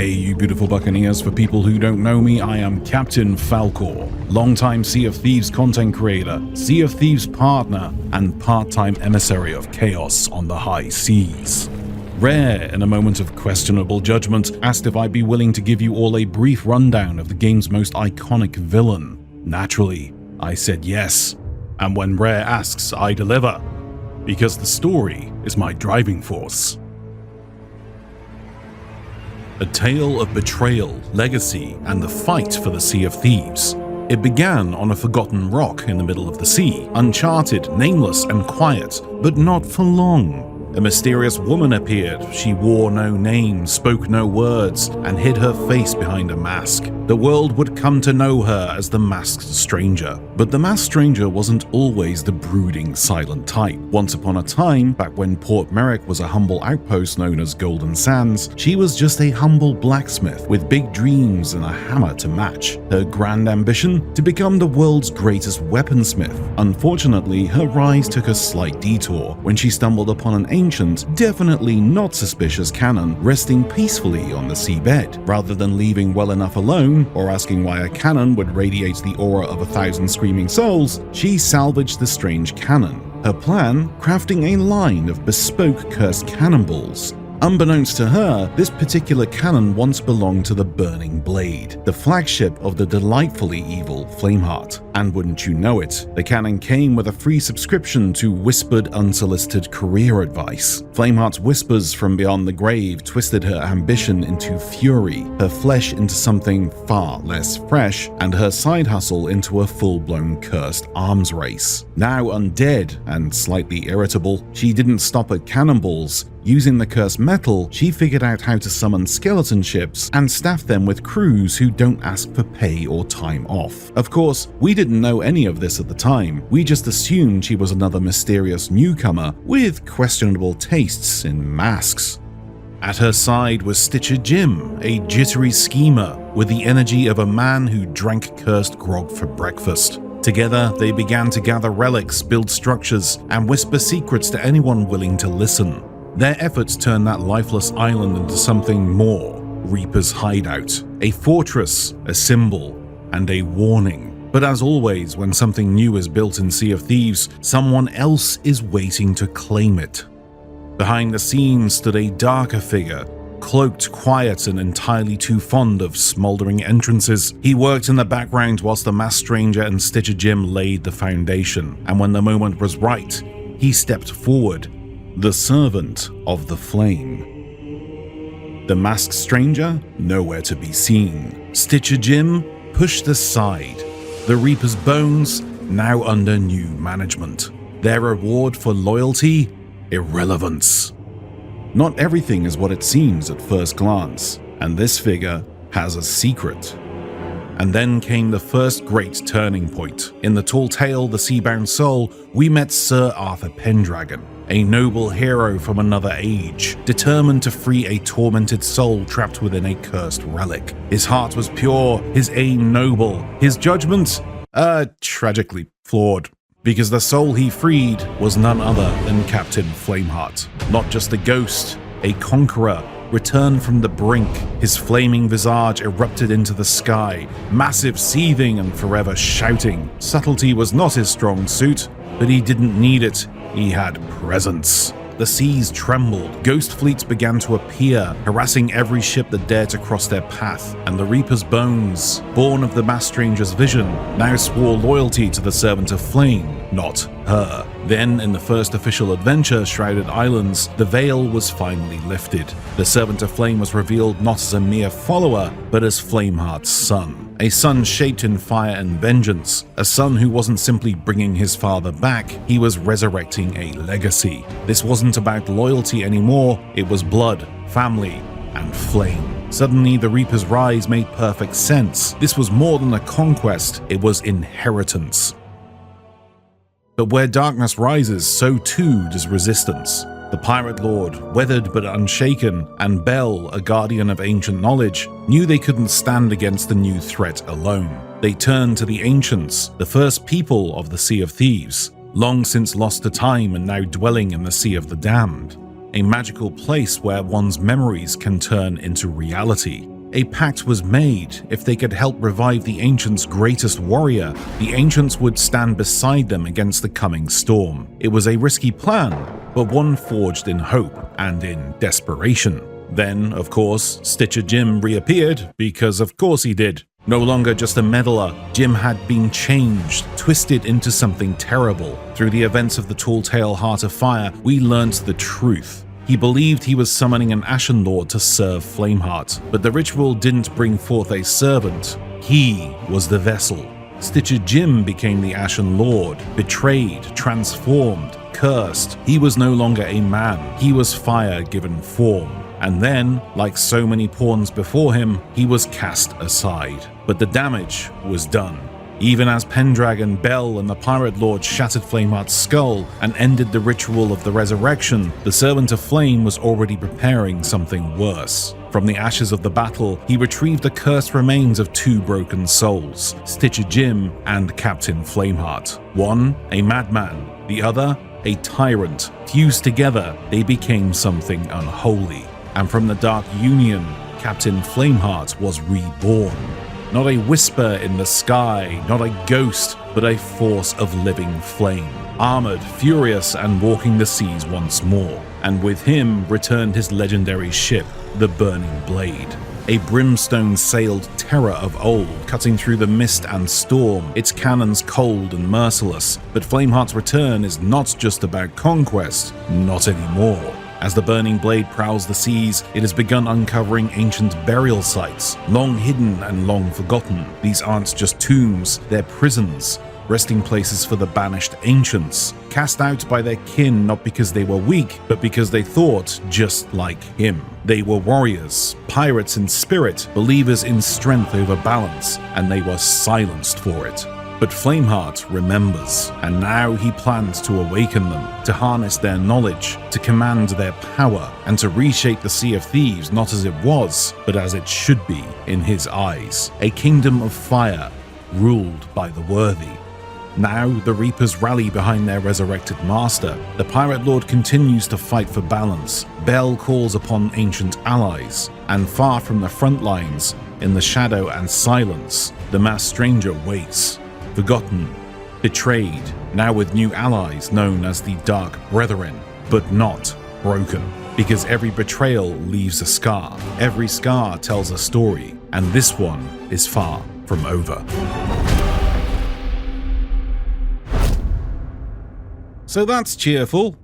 Hey you beautiful buccaneers, for people who don't know me, I am Captain Falcore, longtime Sea of Thieves content creator, Sea of Thieves partner, and part-time emissary of chaos on the high seas. Rare, in a moment of questionable judgment, asked if I'd be willing to give you all a brief rundown of the game's most iconic villain. Naturally, I said yes, and when Rare asks, I deliver, because the story is my driving force. A tale of betrayal, legacy, and the fight for the Sea of Thieves. It began on a forgotten rock in the middle of the sea, uncharted, nameless, and quiet, but not for long. A mysterious woman appeared. She wore no name, spoke no words, and hid her face behind a mask. The world would come to know her as the Masked Stranger. But the Masked Stranger wasn't always the brooding, silent type. Once upon a time, back when Port Merrick was a humble outpost known as Golden Sands, she was just a humble blacksmith with big dreams and a hammer to match. Her grand ambition? To become the world's greatest weaponsmith. Unfortunately, her rise took a slight detour when she stumbled upon an ancient, definitely not suspicious cannon resting peacefully on the seabed. Rather than leaving well enough alone, or asking why a cannon would radiate the aura of 1,000 screaming souls, she salvaged the strange cannon. Her plan? Crafting a line of bespoke cursed cannonballs. Unbeknownst to her, this particular cannon once belonged to the Burning Blade, the flagship of the delightfully evil Flameheart. And wouldn't you know it, the cannon came with a free subscription to whispered, unsolicited career advice. Flameheart's whispers from beyond the grave twisted her ambition into fury, her flesh into something far less fresh, and her side hustle into a full-blown cursed arms race. Now undead and slightly irritable, she didn't stop at cannonballs. Using the cursed metal, she figured out how to summon skeleton ships and staff them with crews who don't ask for pay or time off. Of course, we didn't know any of this at the time. We just assumed she was another mysterious newcomer with questionable tastes in masks. At her side was Stitcher Jim, a jittery schemer with the energy of a man who drank cursed grog for breakfast. Together, they began to gather relics, build structures, and whisper secrets to anyone willing to listen. Their efforts turned that lifeless island into something more: Reaper's hideout, a fortress, a symbol, and a warning. But as always, when something new is built in Sea of Thieves, someone else is waiting to claim it. Behind the scenes stood a darker figure, cloaked, quiet, and entirely too fond of smoldering entrances. He worked in the background whilst the Masked Stranger and Stitcher Jim laid the foundation, and when the moment was right, he stepped forward. The Servant of the Flame. The Masked Stranger? Nowhere to be seen. Stitcher Jim? Pushed aside. The Reaper's bones? Now under new management. Their reward for loyalty? Irrelevance. Not everything is what it seems at first glance, and this figure has a secret. And then came the first great turning point. In the tall tale, The Seabound Soul, we met Sir Arthur Pendragon, a noble hero from another age, determined to free a tormented soul trapped within a cursed relic. His heart was pure, his aim noble, his judgment, tragically flawed. Because the soul he freed was none other than Captain Flameheart. Not just a ghost, a conqueror, returned from the brink. His flaming visage erupted into the sky, massive, seething, and forever shouting. Subtlety was not his strong suit, but he didn't need it. He had presence. The seas trembled, ghost fleets began to appear, harassing every ship that dared to cross their path, and the Reaper's bones, born of the Masked Stranger's vision, now swore loyalty to the Servant of Flame, not her. Then, in the first official adventure, Shrouded Islands, the veil was finally lifted. The Servant of Flame was revealed not as a mere follower, but as Flameheart's son. A son shaped in fire and vengeance, a son who wasn't simply bringing his father back, he was resurrecting a legacy. This wasn't about loyalty anymore, it was blood, family, and flame. Suddenly, the Reaper's rise made perfect sense. This was more than a conquest, it was inheritance. But where darkness rises, so too does resistance. The Pirate Lord, weathered but unshaken, and Bell, a guardian of ancient knowledge, knew they couldn't stand against the new threat alone. They turned to the Ancients, the first people of the Sea of Thieves, long since lost to time and now dwelling in the Sea of the Damned. a magical place where one's memories can turn into reality. A pact was made. If they could help revive the Ancients' greatest warrior, the Ancients would stand beside them against the coming storm. It was a risky plan, but one forged in hope and in desperation. Then, of course, Stitcher Jim reappeared, because of course he did. No longer just a meddler, Jim had been changed, twisted into something terrible. Through the events of the Tall Tale Heart of Fire, we learnt the truth. He believed he was summoning an Ashen Lord to serve Flameheart, but the ritual didn't bring forth a servant. He was the vessel. Stitcher Jim became the Ashen Lord, betrayed, transformed, cursed. He was no longer a man, he was fire given form. And then, like so many pawns before him, he was cast aside. But the damage was done. Even as Pendragon, Bell, and the Pirate Lord shattered Flameheart's skull and ended the ritual of the resurrection, the Servant of Flame was already preparing something worse. From the ashes of the battle, he retrieved the cursed remains of two broken souls, Stitcher Jim and Captain Flameheart. One, a madman, the other, a tyrant. Fused together, they became something unholy. And from the Dark Union, Captain Flameheart was reborn. Not a whisper in the sky, not a ghost, but a force of living flame. Armored, furious, and walking the seas once more. And with him returned his legendary ship, the Burning Blade. A brimstone-sailed terror of old, cutting through the mist and storm, its cannons cold and merciless. But Flameheart's return is not just about conquest, not anymore. As the Burning Blade prowls the seas, it has begun uncovering ancient burial sites, long hidden and long forgotten. These aren't just tombs, they're prisons, resting places for the banished ancients, cast out by their kin not because they were weak, but because they thought just like him. They were warriors, pirates in spirit, believers in strength over balance, and they were silenced for it. But Flameheart remembers, and now he plans to awaken them, to harness their knowledge, to command their power, and to reshape the Sea of Thieves not as it was, but as it should be in his eyes. A kingdom of fire, ruled by the worthy. Now the Reapers rally behind their resurrected master. The Pirate Lord continues to fight for balance. Bell calls upon ancient allies, and far from the front lines, in the shadow and silence, the masked stranger waits. Forgotten, betrayed, now with new allies known as the Dark Brethren, but not broken. Because every betrayal leaves a scar, every scar tells a story, and this one is far from over. So that's cheerful.